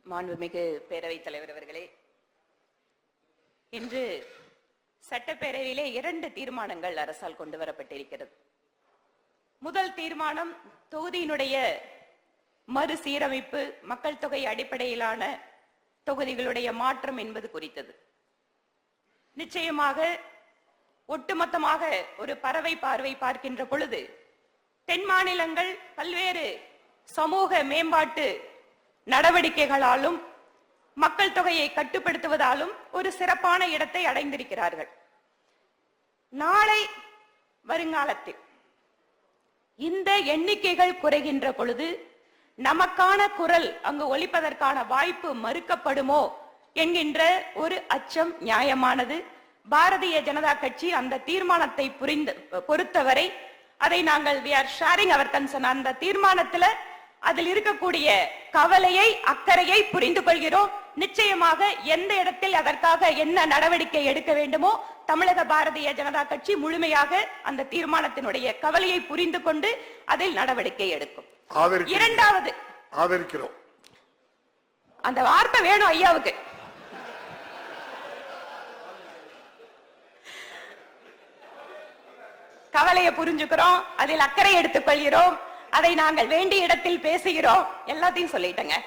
மாண்புமிகு பேரவைத் தலைவர் அவர்களே, இன்று சட்டப்பேரவையிலே 2 தீர்மானங்கள் அரசால் கொண்டு வரப்பட்டிருக்கிறது. முதல் தீர்மானம் தொகுதியினுடைய மறுசீரமைப்பு, மக்கள் தொகை அடிப்படையிலான தொகுதிகளுடைய மாற்றம் என்பது குறித்தது. நிச்சயமாக ஒட்டுமொத்தமாக ஒரு பறவை பார்வை பார்க்கின்ற பொழுது தென் மாநிலங்கள் பல்வேறு சமூக மேம்பாட்டு நடவடிக்கைகளாலும் மக்கள் தொகையை கட்டுப்படுத்துவதாலும் ஒரு சிறப்பான இடத்தை அடைந்திருக்கிறார்கள். நாளை வருங்காலத்தில் இந்த எண்ணிக்கைகள் குறைகின்ற பொழுது நமக்கான குரல் அங்கு ஒலிப்பதற்கான வாய்ப்பு மறுக்கப்படுமோ என்கின்ற ஒரு அச்சம் நியாயமானது. பாரதிய ஜனதா கட்சி அந்த தீர்மானத்தை பொறுத்தவரை அதை நாங்கள் அந்த தீர்மானத்துல அதில் இருக்கக்கூடிய கவலையை, அக்கறையை புரிந்து கொள்கிறோம். நிச்சயமாக எந்த இடத்தில் அதற்காக என்ன நடவடிக்கை எடுக்க வேண்டுமோ தமிழக பாரதிய ஜனதா கட்சி முழுமையாக அந்த தீர்மானத்தினுடைய கவலையை புரிந்து கொண்டு அதில் நடவடிக்கை எடுக்கும். இரண்டாவது, ஆதரிக்கிறோம். அந்த வார்த்தை வேணும் ஐயாவுக்கு. கவலையை புரிஞ்சுக்கிறோம், அதில் அக்கறை எடுத்துக் கொள்கிறோம், அதை நாங்கள் வேண்டிய இடத்தில் பேசுகிறோம், எல்லாத்தையும் சொல்லிட்டேங்க.